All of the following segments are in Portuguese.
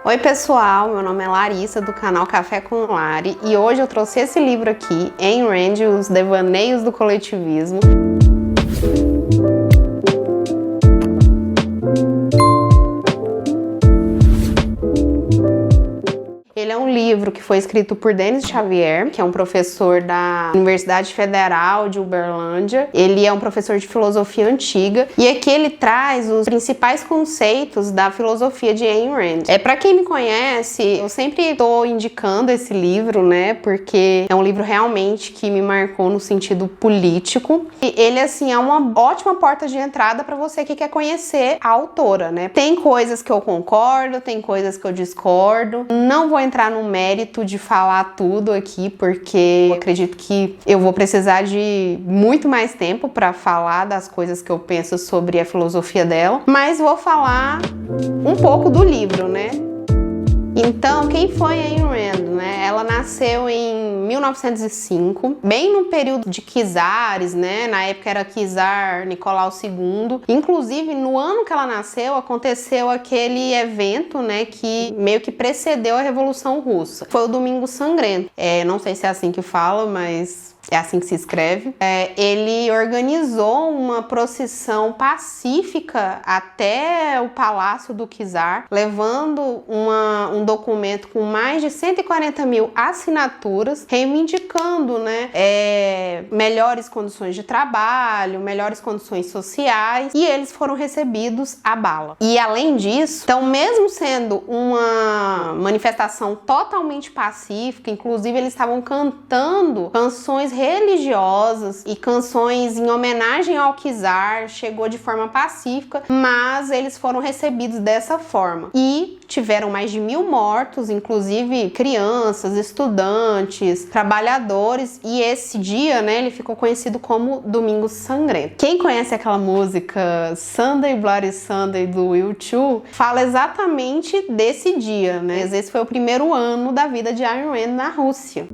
Oi pessoal, meu nome é Larissa do canal Café com Lari e hoje eu trouxe esse livro aqui, Ayn Rand, Os Devaneios do Coletivismo. Ele é um livro que foi escrito por Denis Xavier, que é um professor da Universidade Federal de Uberlândia. Ele é um professor de filosofia antiga e aqui ele traz os principais conceitos da filosofia de Ayn Rand. Para quem me conhece, eu sempre estou indicando esse livro, né? Porque é um livro realmente que me marcou no sentido político. E ele, assim, é uma ótima porta de entrada para você que quer conhecer a autora, né? Tem coisas que eu concordo, tem coisas que eu discordo. Não vou entrar no mérito de falar tudo aqui, porque eu acredito que eu vou precisar de muito mais tempo para falar das coisas que eu penso sobre a filosofia dela, mas vou falar um pouco do livro, né? Então, quem foi Ayn Rand, né? Ela nasceu em 1905, bem no período de czares, né? Na época era czar Nicolau II. Inclusive, no ano que ela nasceu, aconteceu aquele evento, né? Que meio que precedeu a Revolução Russa. Foi o Domingo Sangrento. Não sei se é assim que fala, mas é assim que se escreve. Ele organizou uma procissão pacífica até o Palácio do Czar, levando um documento com mais de 140 mil assinaturas, reivindicando, né, melhores condições de trabalho, melhores condições sociais, e eles foram recebidos à bala. E além disso, então, mesmo sendo uma manifestação totalmente pacífica, inclusive eles estavam cantando canções religiosas e canções em homenagem ao czar, chegou de forma pacífica, mas eles foram recebidos dessa forma e tiveram mais de 1000 mortos, inclusive crianças, estudantes, trabalhadores, e esse dia, né, ele ficou conhecido como Domingo Sangrento. Quem conhece aquela música Sunday Bloody Sunday do U2 fala exatamente desse dia, né? Esse foi o primeiro ano da vida de Ayn Rand na Rússia.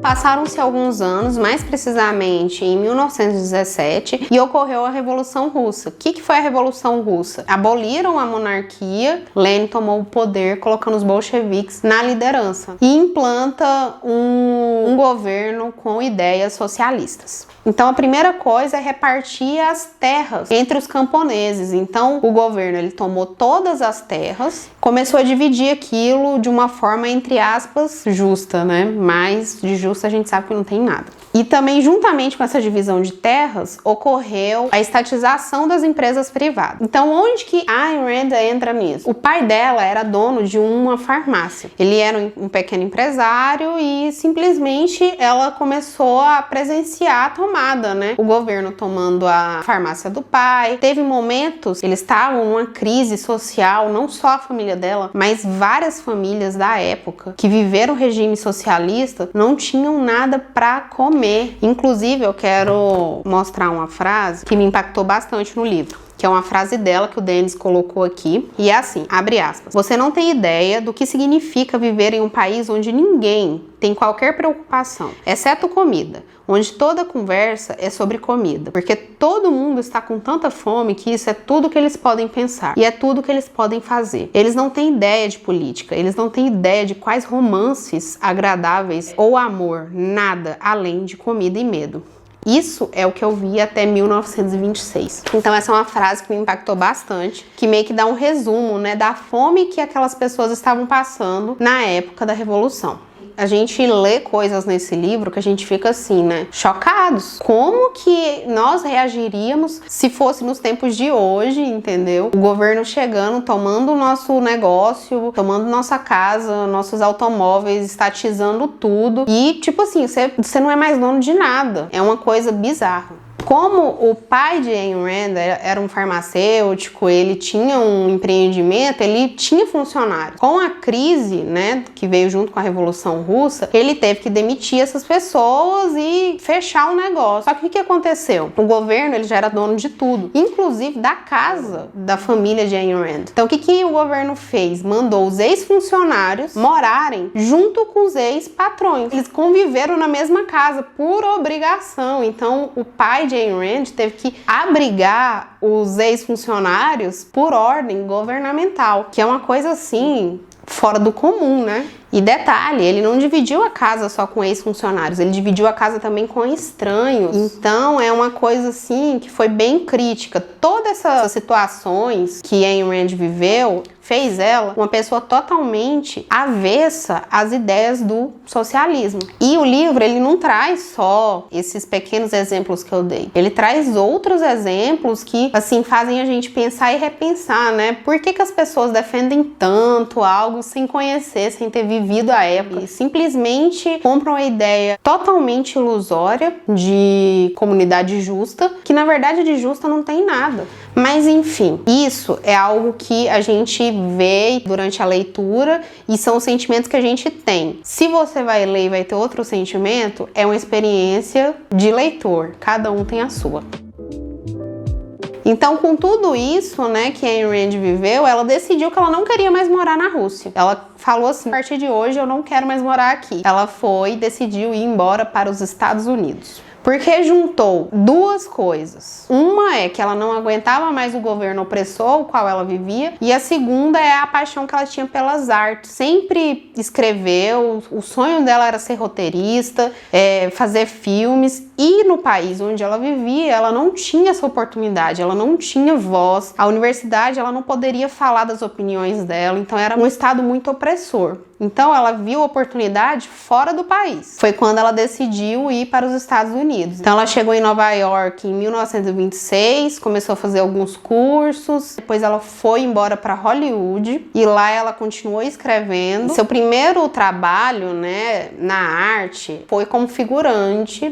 Passaram-se alguns anos, mais precisamente em 1917, e ocorreu a Revolução Russa. O que foi a Revolução Russa? Aboliram a monarquia, Lenin tomou o poder, colocando os bolcheviques na liderança, e implanta um governo com ideias socialistas. Então a primeira coisa é repartir as terras entre os camponeses. Então o governo ele tomou todas as terras, começou a dividir aquilo de uma forma, entre aspas, justa, né? Mas de justa a gente sabe que não tem nada. E também, juntamente com essa divisão de terras, ocorreu a estatização das empresas privadas. Então, onde que Ayn Rand entra nisso? O pai dela era dono de uma farmácia. Ele era um pequeno empresário e simplesmente ela começou a presenciar a tomada, né? O governo tomando a farmácia do pai. Teve momentos, eles estavam numa crise social, não só a família dela, mas várias famílias da época que viveram o regime socialista não tinham nada para comer. Inclusive, eu quero mostrar uma frase que me impactou bastante no livro, que é uma frase dela que o Denis colocou aqui, e é assim, abre aspas: "Você não tem ideia do que significa viver em um país onde ninguém tem qualquer preocupação, exceto comida, onde toda conversa é sobre comida, porque todo mundo está com tanta fome que isso é tudo que eles podem pensar e é tudo que eles podem fazer. Eles não têm ideia de política, eles não têm ideia de quais romances agradáveis ou amor, nada além de comida e medo." Isso é o que eu vi até 1926. Então essa é uma frase que me impactou bastante, que meio que dá um resumo, né, da fome que aquelas pessoas estavam passando na época da Revolução. A gente lê coisas nesse livro que a gente fica assim, né, chocados. Como que nós reagiríamos se fosse nos tempos de hoje, entendeu? O governo chegando, tomando o nosso negócio, tomando nossa casa, nossos automóveis, estatizando tudo. E, tipo assim, você não é mais dono de nada. É uma coisa bizarra. Como o pai de Ayn Rand era um farmacêutico, ele tinha um empreendimento, ele tinha funcionários. Com a crise, né, que veio junto com a Revolução Russa, ele teve que demitir essas pessoas e fechar o negócio. Só que o que aconteceu? O governo ele já era dono de tudo, inclusive da casa da família de Ayn Rand. Então o que o governo fez? Mandou os ex-funcionários morarem junto com os ex-patrões. Eles conviveram na mesma casa por obrigação. Então o pai de Ayn Rand teve que abrigar os ex-funcionários por ordem governamental, que é uma coisa assim fora do comum, né? E detalhe, ele não dividiu a casa só com ex-funcionários, ele dividiu a casa também com estranhos. Então é uma coisa assim que foi bem crítica. Todas essas situações que Ayn Rand viveu fez ela uma pessoa totalmente avessa às ideias do socialismo. E o livro, ele não traz só esses pequenos exemplos que eu dei. Ele traz outros exemplos que, assim, fazem a gente pensar e repensar, né? Por que as pessoas defendem tanto algo sem conhecer, sem ter vivido a época? E simplesmente compram a ideia totalmente ilusória de comunidade justa, que na verdade de justa não tem nada. Mas enfim, isso é algo que a gente vê durante a leitura e são os sentimentos que a gente tem. Se você vai ler e vai ter outro sentimento, é uma experiência de leitor, cada um tem a sua. Então, com tudo isso, né, que a Ayn Rand viveu, ela decidiu que ela não queria mais morar na Rússia. Ela falou assim: a partir de hoje eu não quero mais morar aqui. Ela decidiu ir embora para os Estados Unidos. Porque juntou duas coisas. Uma é que ela não aguentava mais o governo opressor, o qual ela vivia, e a segunda é a paixão que ela tinha pelas artes. Sempre escreveu, o sonho dela era ser roteirista, fazer filmes, e no país onde ela vivia, ela não tinha essa oportunidade, ela não tinha voz. A universidade, ela não poderia falar das opiniões dela, então era um estado muito opressor. Então ela viu a oportunidade fora do país. Foi quando ela decidiu ir para os Estados Unidos. Então ela chegou em Nova York em 1926, começou a fazer alguns cursos, depois ela foi embora para Hollywood e lá ela continuou escrevendo. Seu primeiro trabalho, né, na arte foi como figurante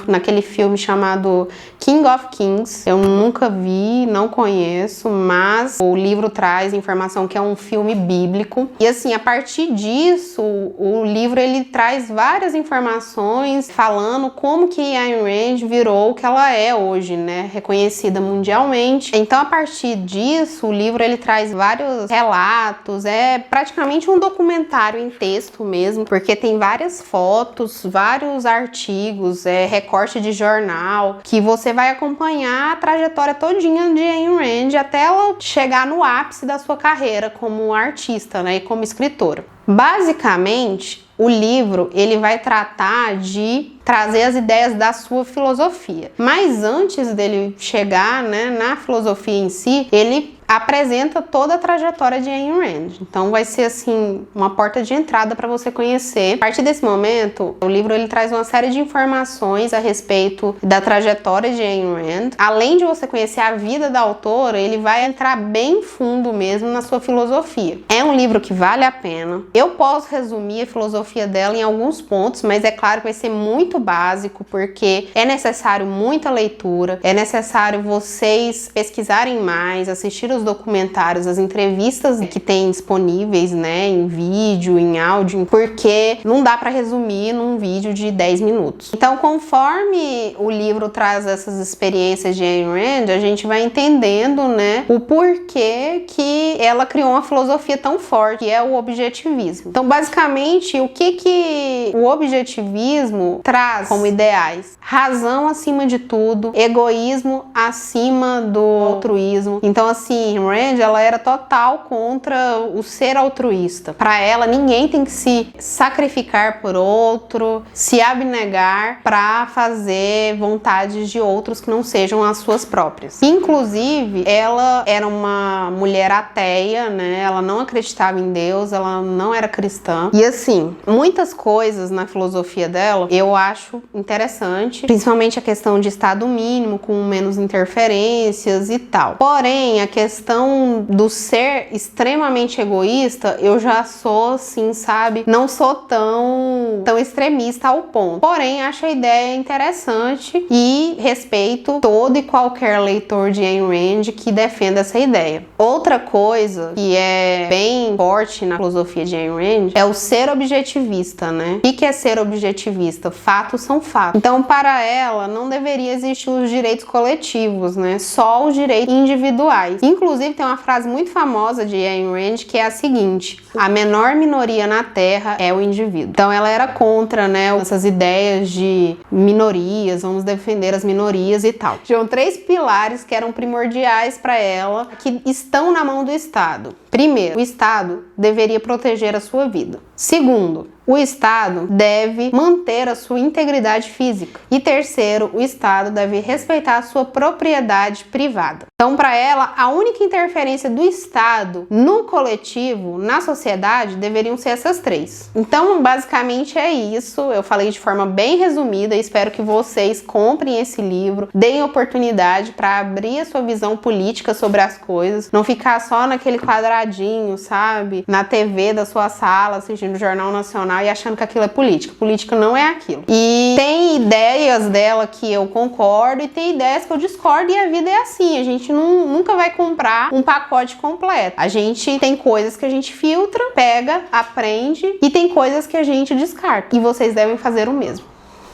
naquele filme chamado King of Kings. Eu nunca vi, não conheço, mas o livro traz informação que é um filme bíblico. E assim, a partir disso, o livro ele traz várias informações falando como que a Ayn Rand virou o que ela é hoje, né, reconhecida mundialmente. Então, a partir disso, o livro ele traz vários relatos, é praticamente um documentário em texto mesmo, porque tem várias fotos, vários artigos, recorte de jornal, que você vai acompanhar a trajetória todinha de Ayn Rand até ela chegar no ápice da sua carreira como artista, né, e como escritora. Basicamente, o livro ele vai tratar de trazer as ideias da sua filosofia. Mas antes dele chegar, né, na filosofia em si, ele apresenta toda a trajetória de Ayn Rand. Então vai ser assim uma porta de entrada para você conhecer. A partir desse momento, o livro ele traz uma série de informações a respeito da trajetória de Ayn Rand. Além de você conhecer a vida da autora, ele vai entrar bem fundo mesmo na sua filosofia. É um livro que vale a pena. Eu posso resumir a filosofia dela em alguns pontos, mas é claro que vai ser muito básico, porque é necessário muita leitura, é necessário vocês pesquisarem mais, assistir os documentários, as entrevistas que tem disponíveis, né, em vídeo, em áudio, porque não dá para resumir num vídeo de 10 minutos. Então, conforme o livro traz essas experiências de Ayn Rand, a gente vai entendendo, né, o porquê que ela criou uma filosofia tão forte, que é o objetivismo. Então, basicamente, o que o objetivismo traz como ideais? Razão acima de tudo, egoísmo acima do altruísmo. Então, assim, Rand, ela era total contra o ser altruísta. Para ela, ninguém tem que se sacrificar por outro, se abnegar para fazer vontades de outros que não sejam as suas próprias. Inclusive, ela era uma mulher ateia, né? Ela não acreditava em Deus, ela não era cristã. E assim, muitas coisas na filosofia dela eu acho interessante, principalmente a questão de estado mínimo, com menos interferências e tal. Porém, a questão do ser extremamente egoísta, eu já sou assim, sabe? Não sou tão extremista ao ponto. Porém, acho a ideia interessante e respeito todo e qualquer leitor de Ayn Rand que defenda essa ideia. Outra coisa coisa que é bem forte na filosofia de Ayn Rand é o ser objetivista, né? O que é ser objetivista? Fatos são fatos. Então, para ela, não deveria existir os direitos coletivos, né? Só os direitos individuais. Inclusive, tem uma frase muito famosa de Ayn Rand que é a seguinte: a menor minoria na Terra é o indivíduo. Então, ela era contra, né, essas ideias de minorias, vamos defender as minorias e tal. Tinham 3 pilares que eram primordiais para ela, que estão na mão do Estado. Primeiro, o Estado deveria proteger a sua vida. Segundo, o Estado deve manter a sua integridade física. E terceiro, o Estado deve respeitar a sua propriedade privada. Então, para ela, a única interferência do Estado no coletivo, na sociedade, deveriam ser essas 3. Então, basicamente é isso. Eu falei de forma bem resumida. Espero que vocês comprem esse livro, deem oportunidade para abrir a sua visão política sobre as coisas, não ficar só naquele quadradinho, sabe? Na TV da sua sala, assistindo o Jornal Nacional e achando que aquilo é política. Política não é aquilo. E tem ideias dela que eu concordo e tem ideias que eu discordo, e a vida é assim. A gente nunca vai comprar um pacote completo. A gente tem coisas que a gente filtra, pega, aprende, e tem coisas que a gente descarta. E vocês devem fazer o mesmo.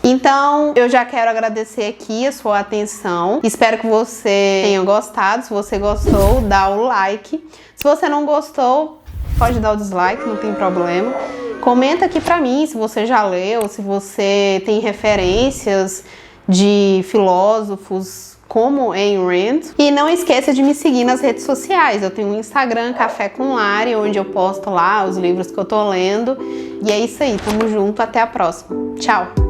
Então, eu já quero agradecer aqui a sua atenção. Espero que você tenha gostado. Se você gostou, dá o like. Se você não gostou, pode dar o dislike, não tem problema. Comenta aqui pra mim se você já leu, se você tem referências de filósofos como Ayn Rand. E não esqueça de me seguir nas redes sociais. Eu tenho um Instagram, Café com Lari, onde eu posto lá os livros que eu tô lendo. E é isso aí, tamo junto, até a próxima. Tchau!